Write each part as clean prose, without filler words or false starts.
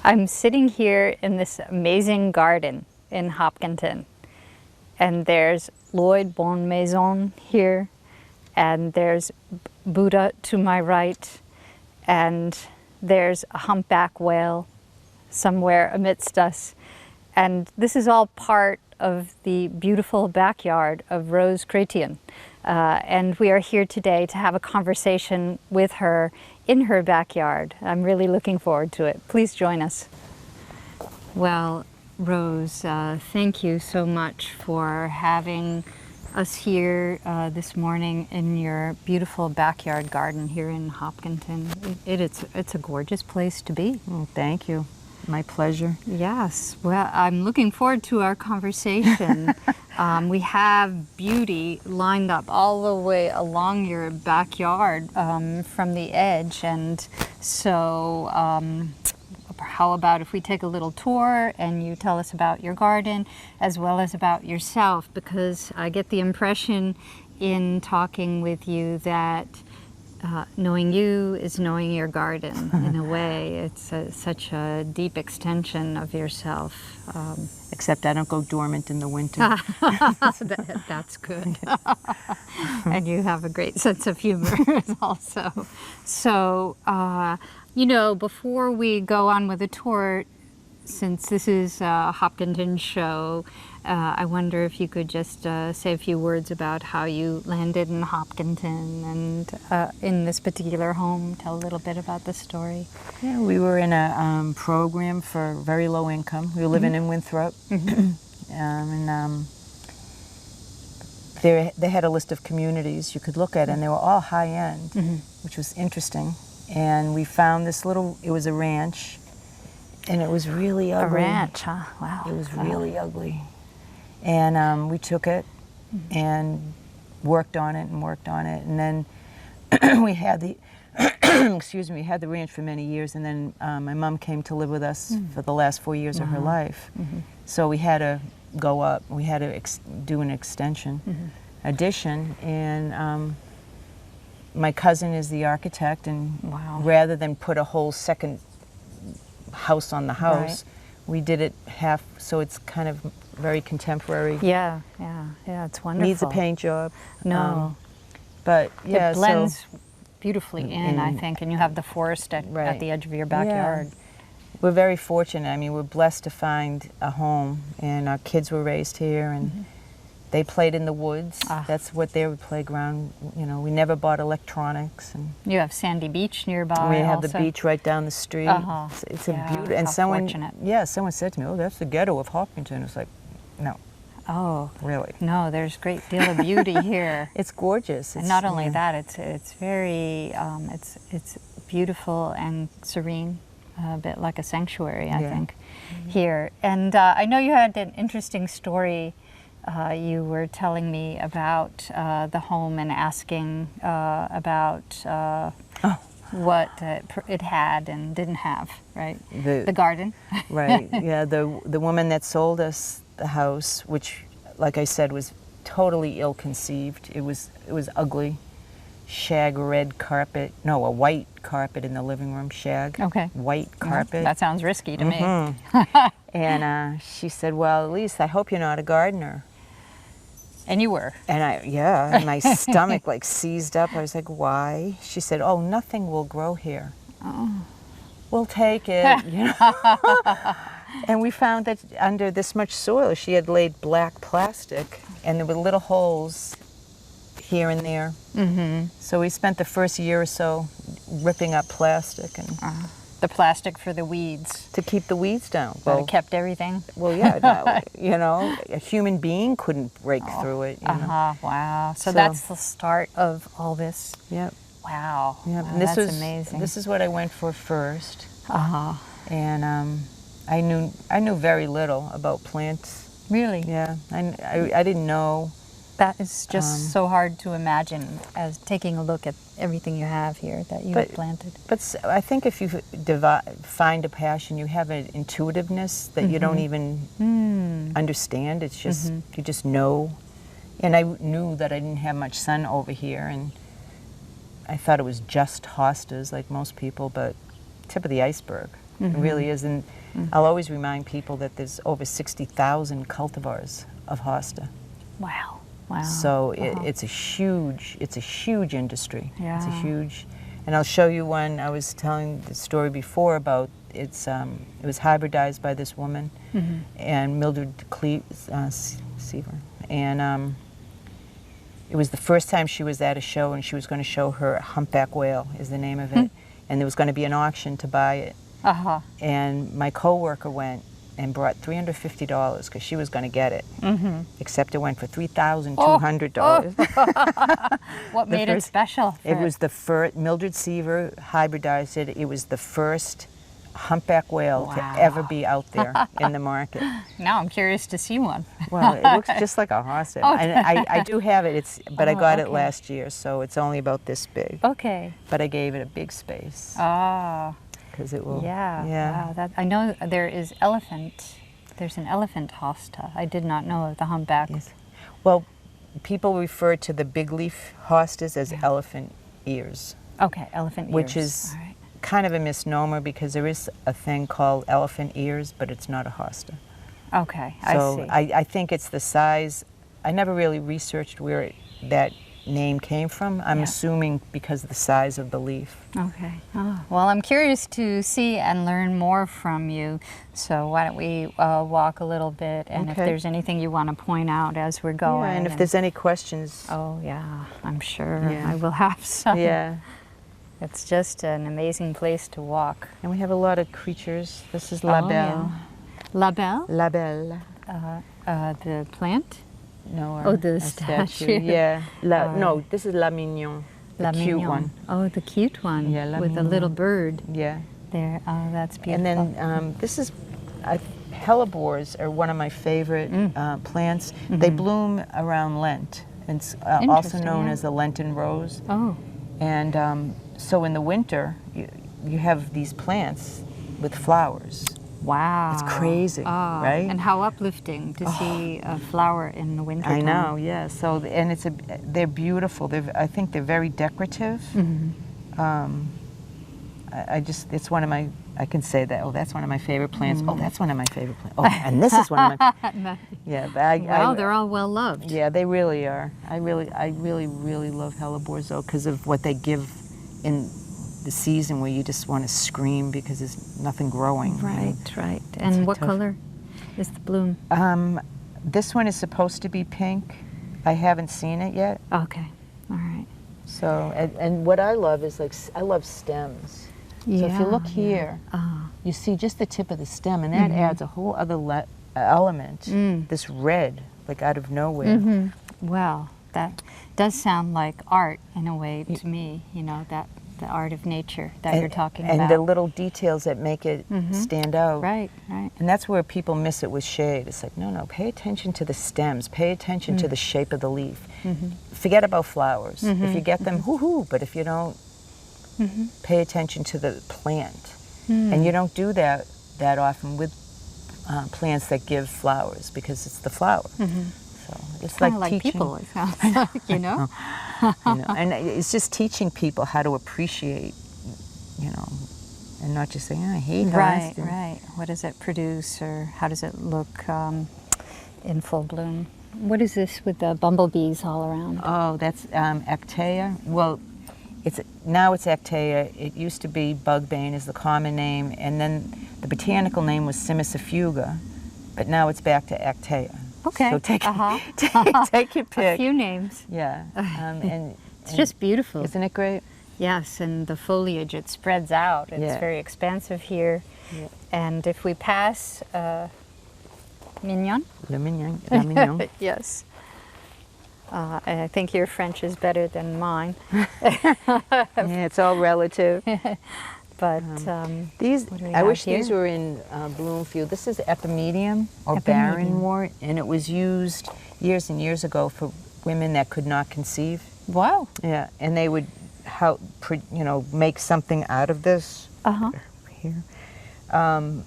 I'm sitting here in this amazing garden in Hopkinton, and there's Lloyd Bonmaison here, and there's Buddha to my right, and there's a humpback whale somewhere amidst us. And this is all part of the beautiful backyard of Rose Crettian. And we are here today to have a conversation with her in her backyard. I'm really looking forward to it. Please join us. Well, Rose, thank you so much for having us here this morning in your beautiful backyard garden here in Hopkinton. It's a gorgeous place to be. Oh, thank you. My pleasure. Yes. Well, I'm looking forward to our conversation. We have beauty lined up all the way along your backyard from the edge. And so how about if we take a little tour and you tell us about your garden as well as about yourself, because I get the impression in talking with you that knowing you is knowing your garden in a way. It's such a deep extension of yourself. Except I don't go dormant in the winter. That's good. And you have a great sense of humor also. So, you know, before we go on with the tour, since this is a Hopkinton show, I wonder if you could just say a few words about how you landed in Hopkinton and in this particular home. Tell a little bit about the story. Yeah, we were in a program for very low income. We were living in Winthrop. And they had a list of communities you could look at, and they were all high end, which was interesting. And we found this little, it was a ranch, and it was really ugly. A ranch, huh? Wow. It was really ugly. And we took it and worked on it. And then we had the, excuse me, we had the ranch for many years. And then my mom came to live with us for the last 4 years of her life. So we had to go up. We had to do an addition. And my cousin is the architect. And rather than put a whole second house on the house, we did it half, so it's kind of very contemporary. Yeah, it's wonderful. Needs a paint job. No. But yeah, it blends beautifully in, I think, and you have the forest at the edge of your backyard. Yeah. We're very fortunate. I mean, we're blessed to find a home, and our kids were raised here, and they played in the woods. That's what their playground, you know, we never bought electronics. And you have Sandy Beach nearby. We have the beach right down the street. It's a beautiful, and someone said to me, "Oh, that's the ghetto of Hopkinton." It's like, no. Oh, really? No, there's a great deal of beauty here. It's gorgeous. And not only that, it's very, it's beautiful and serene, a bit like a sanctuary, I think, here. And I know you had an interesting story. You were telling me about the home and asking about what it had and didn't have, right? The garden. Right, yeah, the woman that sold us the house, which, like I said, was totally ill-conceived. It was ugly. Shag red carpet, no, a white carpet in the living room, shag. Okay. White carpet. That sounds risky to me. And she said, well, at least I hope you're not a gardener. And you were. And and my stomach like seized up. I was like, why? She said, oh, nothing will grow here. Oh. We'll take it, you know. And we found that under this much soil, she had laid black plastic, and there were little holes here and there. So we spent the first year or so ripping up plastic and the plastic for the weeds. To keep the weeds down. But it kept everything? Well, yeah, no, you know, a human being couldn't break through it. You know? Wow. So that's the start of all this? Yep. Wow. Yep. Wow, And this that's amazing. This is what I went for first. And I knew very little about plants. Really? Yeah. I didn't know. That is just so hard to imagine, as taking a look at everything you have here that you have planted. But I think if you find a passion, you have an intuitiveness that you don't even understand. It's just, you just know. And I knew that I didn't have much sun over here, and I thought it was just hostas like most people, but tip of the iceberg. It really is. And I'll always remind people that there's over 60,000 cultivars of hosta. Wow. Wow. So it's a huge industry. Yeah. It's a huge, and I'll show you one. I was telling the story before about it was hybridized by this woman and Mildred Seaver, and it was the first time she was at a show, and she was going to show her humpback whale is the name of it, and there was going to be an auction to buy it. And my coworker went and brought $350 because she was going to get it, except it went for $3,200. What made it special? It was the first, Mildred Seaver hybridized it. It was the first humpback whale to ever be out there in the market. Now I'm curious to see one. Well, it looks just like a hosta. And I do have it, but I got it last year, so it's only about this big. Okay. But I gave it a big space. Ah. Because it will. Yeah. Wow, I know there's an elephant hosta. I did not know of the humpback. Yes. Well, people refer to the big leaf hostas as elephant ears. Okay, elephant ears. Which is kind of a misnomer because there is a thing called elephant ears, but it's not a hosta. Okay, so I see. I think it's the size. I never really researched where that name came from. I'm assuming because of the size of the leaf. Okay. Oh, well, I'm curious to see and learn more from you. So why don't we walk a little bit, and if there's anything you want to point out as we're going. Yeah, and if there's any questions. Oh, yeah, I'm sure I will have some. Yeah. It's just an amazing place to walk. And we have a lot of creatures. This is La Belle. Yeah. La Belle? La Belle. The plant? No, the statue. Yeah. No, this is La Mignon. The cute one. Oh, the cute one. Yeah, La with Mignon. a little bird. Yeah. There. Oh, that's beautiful. And then this is hellebores are one of my favorite plants. They bloom around Lent. It's also known as the Lenten rose. Oh. And so in the winter, you have these plants with flowers. Wow. It's crazy, right? And how uplifting to see a flower in the winter. I know, yeah. So, and they're beautiful. I think they're very decorative. It's one of my, I can say that, oh, that's one of my favorite plants. Oh, that's one of my favorite plants. Oh, and this is one of my, yeah. But they're all well loved. Yeah, they really are. I really love hellebores though, because of what they give in the season where you just want to scream because there's nothing growing. Right, right. And what color is the bloom? This one is supposed to be pink. I haven't seen it yet. Okay, all right. So, and what I love is I love stems. So if you look here, you see just the tip of the stem, and that adds a whole other element, this red, like out of nowhere. Well, that does sound like art in a way to me, you know, that the art of nature that you're talking about. And the little details that make it stand out. Right, right. And that's where people miss it with shade. It's like, no, pay attention to the stems, pay attention to the shape of the leaf. Forget about flowers. If you get them, hoo-hoo, but if you don't, pay attention to the plant. And you don't do that often with plants that give flowers because it's the flower. So it's kind like of like teaching people, it sounds like, you know? And it's just teaching people how to appreciate, and not just saying, I hate Right, hostas. right. What does it produce, or how does it look in full bloom? What is this with the bumblebees all around? Oh, that's Actea. Well, now it's Actea. It used to be bugbane is the common name, and then the botanical name was Cimicifuga, but now it's back to Actea. Okay. So take your pick. A few names. Yeah. And It's just beautiful. Isn't it great? Yes, and the foliage, it spreads out. It's very expansive here. Yeah. And if we pass Mignon? Le Mignon. Le Mignon. Yes. I think your French is better than mine. Yeah, it's all relative. But these, what do we I have wish here? these were in Bloomfield. This is epimedium or Epimedium. barrenwort, and it was used years and years ago for women that could not conceive. Wow. Yeah, and they would make something out of this here. And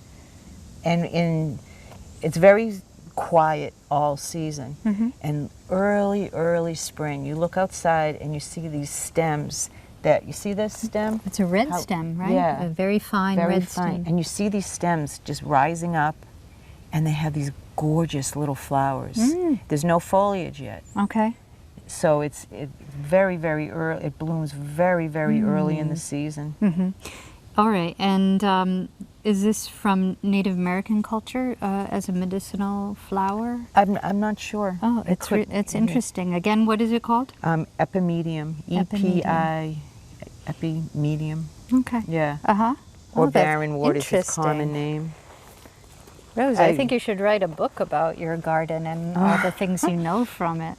it's very quiet all season. And early spring, you look outside and you see these stems that, you see this stem? It's a red How- stem, right? yeah. A very fine Very red fine. stem. And you see these stems just rising up, and they have these gorgeous little flowers. There's no foliage yet. Okay. So it's very, very early. It blooms very, very early in the season. All right. And is this from Native American culture as a medicinal flower? I'm not sure. Oh, it's interesting. Again, what is it called? Epimedium. E-P-I, epimedium. Okay. Yeah. Uh-huh. Or Oh, that's barrenwood is its common interesting. name. Rose, I think you should write a book about your garden and all the things you know from it.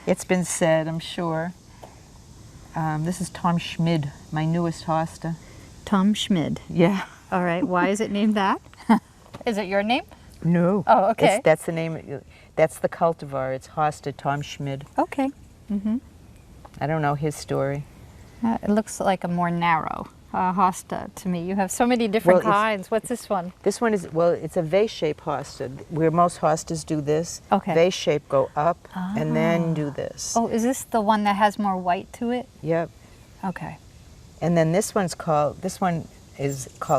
It's been said, I'm sure. This is Tom Schmid, my newest hosta. Tom Schmid. Yeah. All right. Why is it named that? Is it your name? No. Oh, okay. That's the name. That's the cultivar. It's hosta Tom Schmid. Okay. I don't know his story. It looks like a more narrow hosta to me. You have so many different Well, kinds. What's this one? This one is, well, it's a vase-shaped hosta, where most hostas do this. Okay. Vase shape, go up, and then do this. Oh, is this the one that has more white to it? Yep. Okay. And then this one is called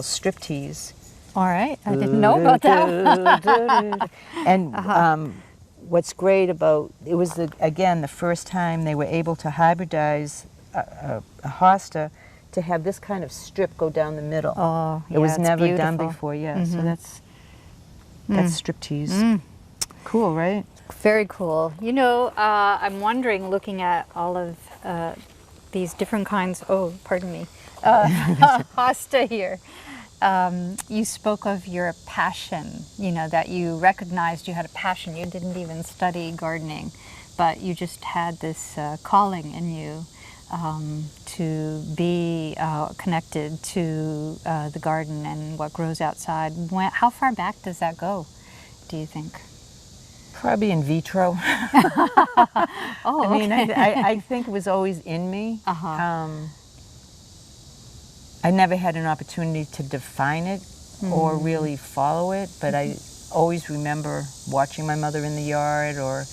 striptease. All right. I didn't know about that. And what's great about it was again the first time they were able to hybridize a hosta to have this kind of strip go down the middle. Oh, it was it's never done beautiful. before. Yeah, so that's striptease. Cool, right? Very cool. You know, I'm wondering, looking at all of these different kinds, oh, pardon me, hosta here. You spoke of your passion, you know, that you recognized you had a passion. You didn't even study gardening, but you just had this calling in you to be connected to the garden and what grows outside. How far back does that go, do you think? Probably in vitro. Oh, I mean, okay. I think it was always in me. I never had an opportunity to define it or really follow it, but I always remember watching my mother in the yard, or,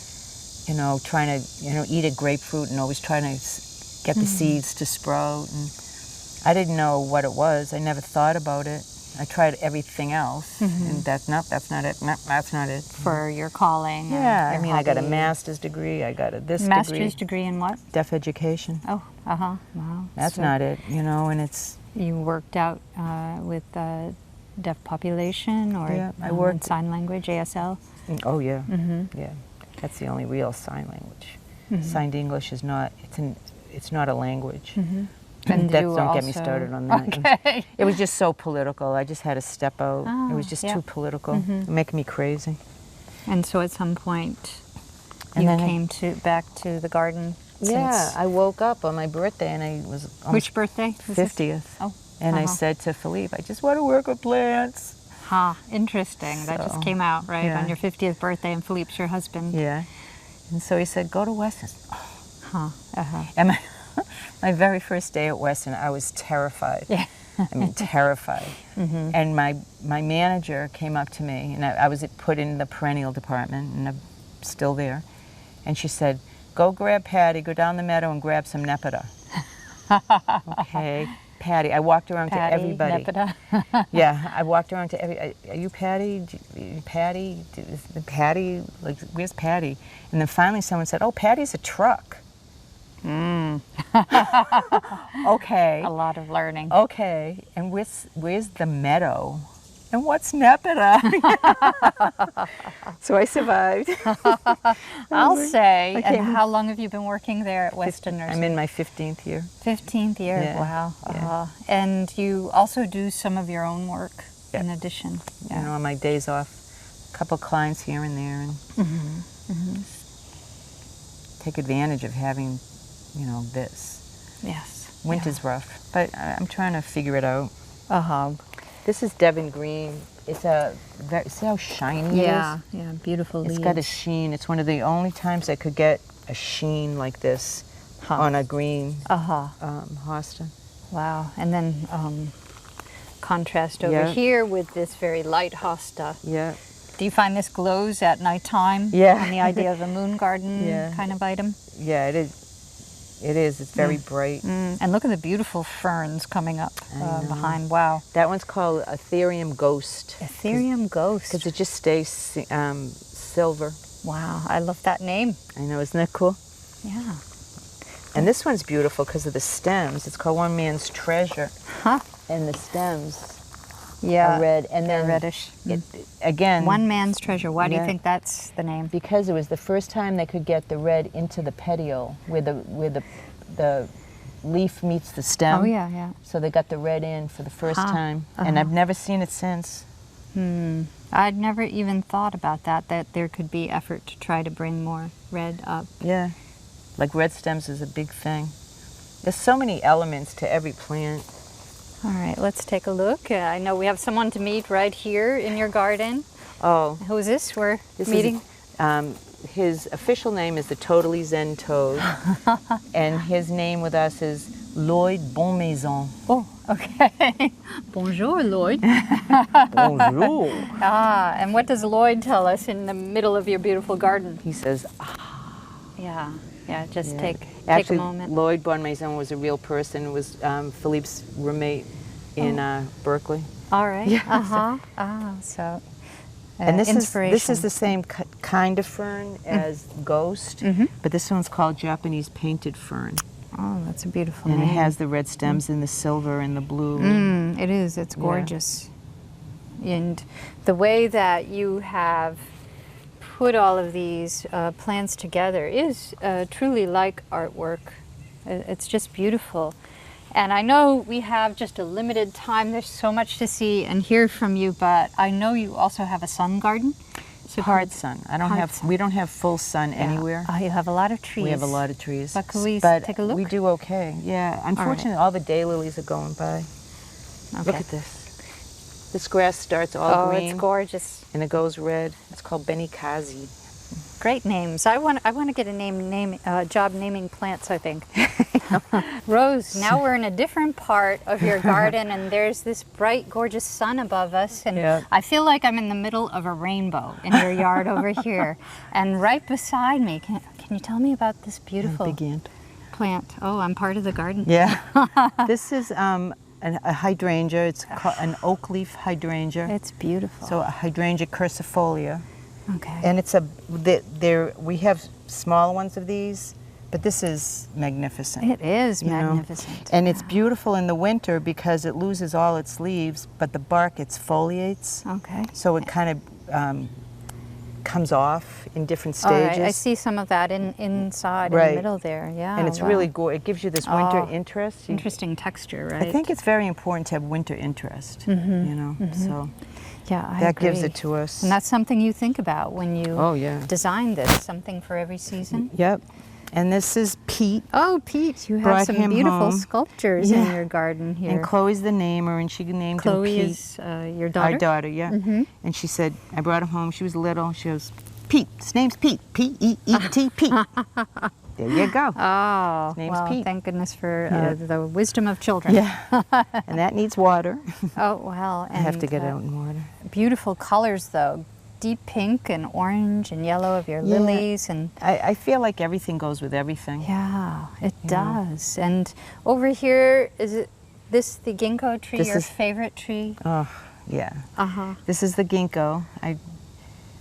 you know, trying to, you know, eat a grapefruit and always trying to get the seeds to sprout. And I didn't know what it was. I never thought about it. I tried everything else, and that's not it. Nope, that's not it. For your calling. Yeah, and I your mean, I got a hobby. master's degree. I got a this Master's degree. degree in what? Deaf education. Oh, wow. That's So not it, you know, and it's. You worked out with deaf population, or Yeah, I in worked- sign language, ASL? Oh yeah, yeah. That's the only real sign language. Signed English is not. It's not a language. And Don't get me started on that. Okay. It was just so political. I just had to step out. It was Oh, just yeah. too political. It making me crazy. And so at some point, And you then I- came back to the garden. Yeah, Since I woke up on my birthday and I was almost which birthday? Was this? 50th. Oh, And I said to Philippe, I just want to work with plants. Interesting. That So, just came out, right? yeah. On your 50th birthday, and Philippe's your husband. Yeah. And so he said, go to Weston. Uh-huh. And my very first day at Weston, I was terrified. Yeah. I mean, terrified. And my manager came up to me, and I was put in the perennial department, and I'm still there. And she said, go grab Patty, go down the meadow and grab some nepeta. Okay, Patty. I walked around to everybody. Nepeta. Yeah, I walked around to every. Are you Patty? Patty? Is the Patty? Like, where's Patty? And then finally, someone said, "Oh, Patty's a truck." Okay. A lot of learning. Okay. And where's the meadow? And what's nepeta? So I survived. I'll say. Okay. And how long have you been working there at Weston Nursing? I'm in my 15th year. 15th year. Yeah, Wow. yeah. And you also do some of your own work in addition. You know, on my days off, a couple clients here and there, and take advantage of having, you know, this. Yes. Winter's rough, but I'm trying to figure it out. Uh-huh. This is Devon Green. It's a very, see how shiny it is? Yeah, beautiful leaves. It's got a sheen. It's one of the only times I could get a sheen like this on a green hosta. Wow. And then contrast over Yeah. here with this very light hosta. Yeah. Do you find this glows at nighttime? Yeah. On the idea of a moon garden Yeah. kind of item? Yeah, it is. It is. It's very bright. And look at the beautiful ferns coming up behind. Wow. That one's called Ethereum Ghost. Ethereum Ghost. Because it just stays silver. Wow, I love that name. I know, isn't that cool? Yeah. And this one's beautiful because of the stems. It's called One Man's Treasure. Huh? And the stems Yeah. are red. And They're then reddish. again, One Man's Treasure. Why do you think that's the name? because it was the first time they could get the red into the petiole where the leaf meets the stem. Oh, yeah, yeah. So they got the red in for the first time. And I've never seen it since. I'd never even thought about that there could be effort to try to bring more red up. Yeah. Like red stems is a big thing. There's so many elements to every plant. All right, let's take a look. I know we have someone to meet right here in your garden. Oh. Who is this we're This meeting? Is, his official name is the Totally Zen Toad. And his name with us is Lloyd Bonmaison. Oh, okay. Bonjour, Lloyd. Bonjour. And what does Lloyd tell us in the middle of your beautiful garden? He says, Yeah, just take actually, a moment. Lloyd Bonmaison was a real person. Was Philippe's roommate in Berkeley. All right. Yeah. So And this inspiration. is the same kind of fern as Ghost, but this one's called Japanese painted fern. Oh, that's a beautiful And name. it has the red stems and the silver and the blue. It is. It's gorgeous. And the way that you have put all of these plants together is truly like artwork. It's just beautiful. And I know we have just a limited time. There's so much to see and hear from you, but I know you also have a sun garden. So Hard sun. We don't have full sun anywhere. You have a lot of trees. We have a lot of trees. But could we But take a look? we do okay. Yeah. Unfortunately, all the daylilies are going by. Okay. Look at this. This grass starts all green. Oh, it's gorgeous. And it goes red. It's called Benikazi. Great names. I want to get a job naming plants, I think. Rose, now we're in a different part of your garden and there's this bright, gorgeous sun above us. And I feel like I'm in the middle of a rainbow in your yard over here. And right beside me, can you tell me about this beautiful plant? Oh, I'm part of the garden. Yeah. This is a hydrangea. It's called an oak leaf hydrangea. It's beautiful. So a hydrangea curcifolia. Okay. And it's we have small ones of these, but this is magnificent. It is magnificent. And it's beautiful in the winter because it loses all its leaves, but the bark exfoliates. Okay. So it kind of comes off in different All stages. right. I see some of that inside in the middle there. Yeah. And it's really gorgeous. It gives you this winter interest. Interesting texture, right? I think it's very important to have winter interest, you know, so. Yeah, I that agree. gives it to us. And that's something you think about when you design this, something for every season. Yep. And this is Pete. Oh, Pete, you have Brought some him beautiful home. sculptures in your garden here. And Chloe's the namer, and she named Chloe him Pete. is your daughter? Our daughter, yeah. And she said, I brought him home. She was little. She goes, Pete. His name's Pete. P-E-E-T, Pete. There you go. Oh, His name's well, Pete. thank goodness for the wisdom of children. Yeah. And that needs water. Oh, well. I have to get out in water. Beautiful colors, though. Deep pink and orange and yellow of your lilies. And I feel like everything goes with everything. yeah, it does. And over here, is this the ginkgo tree, your favorite tree? Oh, yeah. This is the ginkgo.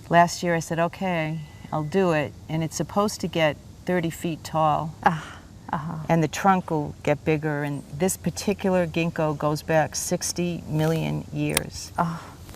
Last year I said, okay, I'll do it. And it's supposed to get 30 feet tall. And the trunk will get bigger. And this particular ginkgo goes back 60 million years.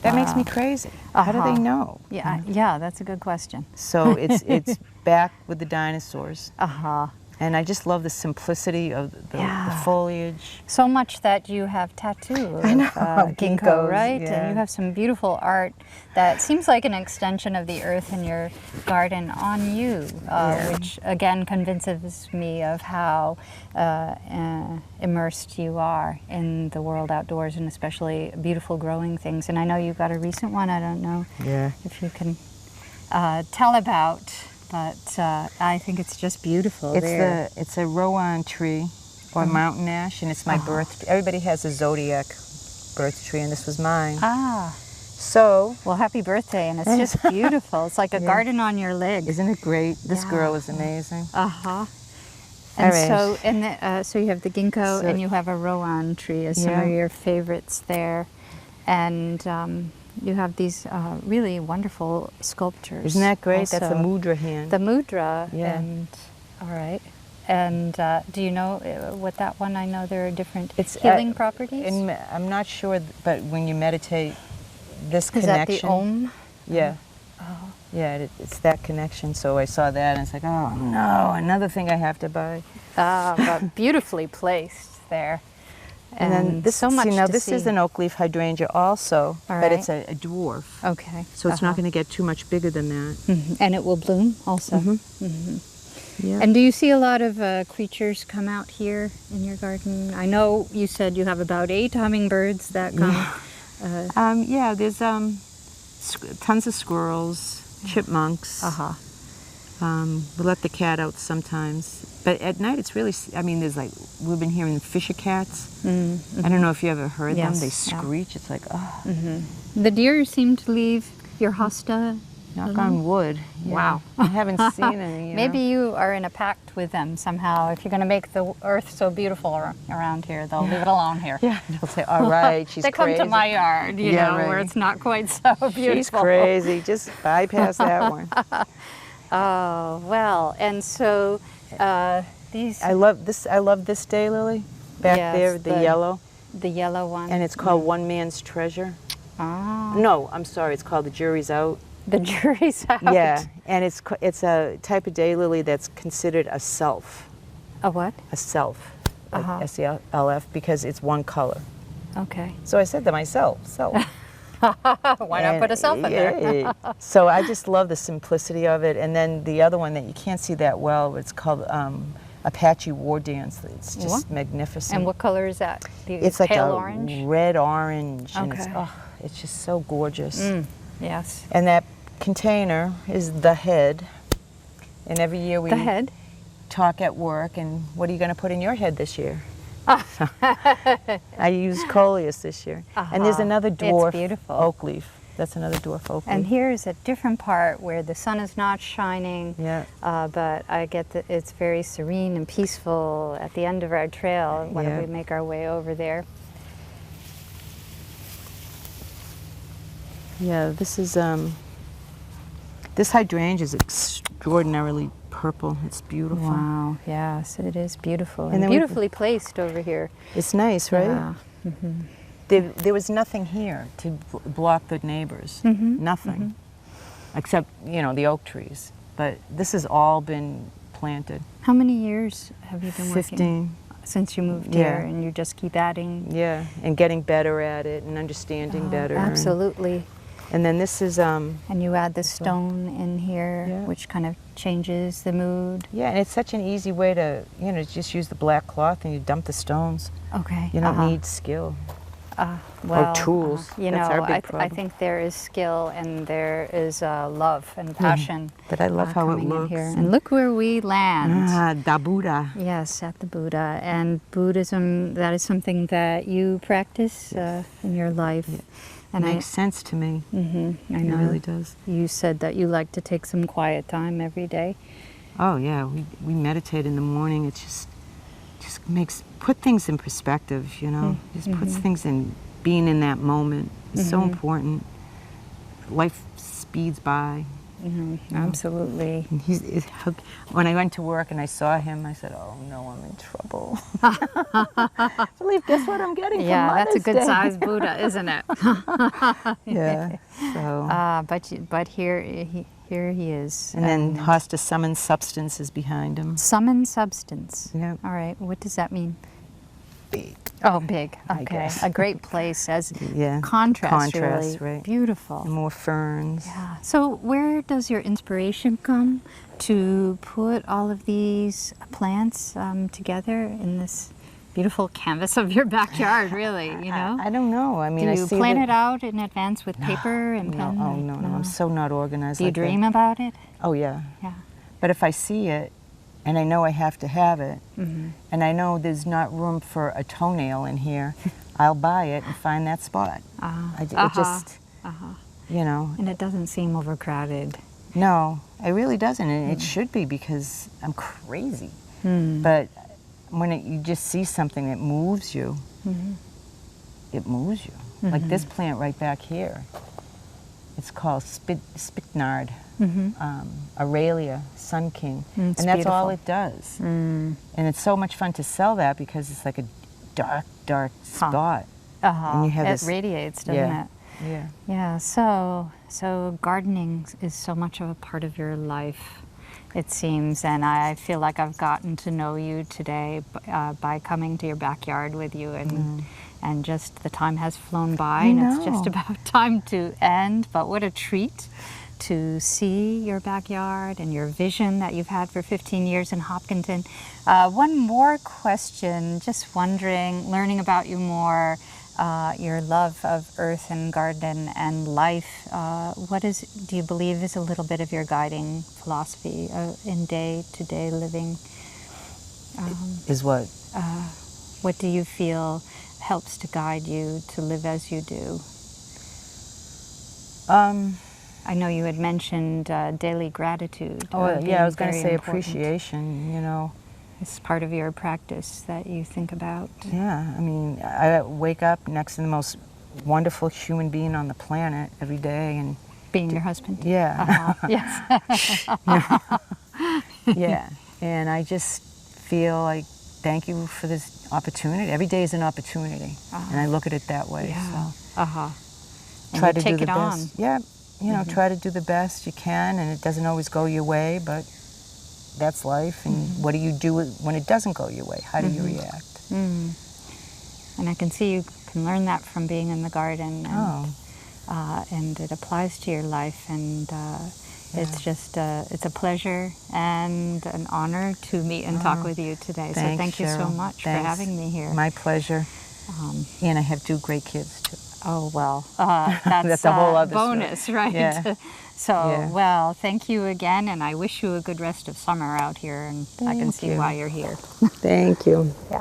That makes me crazy. How do they know? Yeah, yeah, that's a good question. So it's back with the dinosaurs. Uh-huh. And I just love the simplicity of the foliage. So much that you have tattoo of ginkgo, ginkgos, right? yeah. And you have some beautiful art that seems like an extension of the earth in your garden on you, which again convinces me of how immersed you are in the world outdoors and especially beautiful growing things. And I know you've got a recent one, I don't know if you can tell about. But I think it's just beautiful. It's a rowan tree or mountain ash, and it's my birth. Everybody has a zodiac birth tree, and this was mine. So, well, happy birthday, and it's just beautiful. It's like a garden on your leg. Isn't it great? This girl is amazing. And All right. so, so you have the ginkgo, So- and you have a rowan tree as some of Yeah. your favorites there, and you have these really wonderful sculptures. Isn't that great? That's a also. mudra hand. The mudra, Yeah. and all right. And do you know what that one? I know there are different It's healing properties. I'm not sure, but when you meditate, this Is connection. that the Om? Yeah. Oh. Yeah, it's that connection. So I saw that and it's like, oh no, another thing I have to buy. But beautifully placed there. And then this, so much see, now to this see. is an oak leaf hydrangea also, All but it's right. a dwarf. Okay. So it's not going to get too much bigger than that. Mhm. And it will bloom also. Yeah. And do you see a lot of creatures come out here in your garden? I know you said you have about 8 hummingbirds that come. Yeah, there's tons of squirrels, chipmunks. Uh-huh. We let the cat out sometimes. But at night it's really, I mean, there's like, we've been hearing fisher cats. I don't know if you ever heard them. Yes, They yeah. screech. It's like, oh, The deer seem to leave your hosta. knock on wood. Yeah. Wow. I haven't seen any. Maybe you are in a pact with them somehow. If you're going to make the earth so beautiful around here, they'll leave it alone here. Yeah, they'll say, all right, she's They come crazy. to my yard, you Yeah, know, where right. it's not quite so beautiful. She's crazy. Just bypass that one. Oh, well, and so these, I love this daylily back Yes, there, the yellow, the yellow one. and it's called One Man's Treasure. Ah, No, I'm sorry, it's called The Jury's Out. the jury's out. Yeah, and it's a type of daylily that's considered a self, A what? a self, like Uh-huh. S-E-L-F, because it's one color. Okay. So I said to myself, self. Why not put a self in there? Yeah. So I just love the simplicity of it. And then the other one that you can't see that well, it's called Apache War Dance. It's just What? magnificent. And what color is that? The It's like pale a orange? red orange, and Okay. it's just so gorgeous. Yes. And that container is the head. And every year we The head? talk at work, and what are you going to put in your head this year? I used coleus this year. And there's another It's dwarf beautiful. oak leaf. That's another dwarf oak And leaf. here is a different part where the sun is not shining, Yeah. but I get that it's very serene and peaceful at the end of our trail when Yeah. we make our way over there. Yeah, this is this hydrangea is extraordinarily purple. It's beautiful. Wow, yes, it is beautiful. And And then we- beautifully placed over here. It's nice, right? Yeah. There was nothing here to block the neighbors. Nothing, except the oak trees. But this has all been planted. How many years have you been working? 15. Since you moved Yeah. here, and you just keep adding? Yeah, and getting better at it and understanding better. Absolutely. And then this is And you add the stone in here, Yeah. which kind of changes the mood. yeah, and it's such an easy way to just use the black cloth and you dump the stones. Okay. You don't need skill. well, tools. You That's know, our big I problem. think there is skill and there is love and passion. But I love how it coming in looks. here. And look where we land. Da Buddha. Yes, at the Buddha. And Buddhism, that is something that you practice in your life. And Makes sense to me. I It know. really does. You said that you like to take some quiet time every day. Oh yeah, we meditate in the morning. It just put things in perspective, Just puts things in, being in that moment is so important. Life speeds by. Absolutely. And when I went to work and I saw him, I said, "Oh no, I'm in trouble." Believe, guess what I'm getting? Yeah, for that's a Mother's good Day? size Buddha, isn't it? Yeah. So. But here he is. And then Hosta summons substance is behind him. Summon substance. Yeah. All right. What does that mean? Big. Oh, big. I Okay. guess. A great place as Yeah. contrast. Contrast, really. right. Beautiful. And more ferns. Yeah. So where does your inspiration come to put all of these plants together in this beautiful canvas of your backyard? Really, I don't know. I mean, Do I you see plan that- it out in advance with paper and No, pen? oh no, I'm so not organized. Do you like that. dream about it? Oh yeah. Yeah. But if I see it, and I know I have to have it, and I know there's not room for a toenail in here, I'll buy it and find that spot. It just, And it doesn't seem overcrowded. no, it really doesn't, and it should be because I'm crazy. But when you just see something that moves you, it moves you. Like this plant right back here. It's called spikenard, Aurelia, Sun King. It's and that's all beautiful. it does. And it's so much fun to sell that because it's like a dark, dark spot. And you have it this, radiates, doesn't it? Yeah. Yeah, so gardening is so much of a part of your life, it seems, and I feel like I've gotten to know you today by coming to your backyard with you, and just the time has flown by, and it's just about time to end, but what a treat to see your backyard and your vision that you've had for 15 years in Hopkinton. One more question, just wondering, learning about you more, your love of earth and garden and life. Do you believe is a little bit of your guiding philosophy in day-to-day living? Is what? What do you feel helps to guide you to live as you do? I know you had mentioned daily gratitude. Oh, yeah, I was going to say important. appreciation, you know. It's part of your practice that you think about. Yeah, I mean, I wake up next to the most wonderful human being on the planet every day, and Being your husband? yeah, Yes. yeah, and I just feel like thank you for this opportunity. Every day is an opportunity, and I look at it that way. Yeah. So try to take do it the on. best. Yeah, you know, try to do the best you can, and it doesn't always go your way, but that's life. And what do you do when it doesn't go your way? How do you react? And I can see you can learn that from being in the garden, and it applies to your life. And it's just it's a pleasure and an honor to meet and talk with you today. So Thanks, thank you so Cheryl. much for Thanks. having me here. My pleasure. And I have 2 great kids too. Oh, well, that's, That's a whole other bonus, story. right? Yeah. So, Yeah. well, thank you again, and I wish you a good rest of summer out here, and I can Thank see you. why you're here. Thank you. Yeah.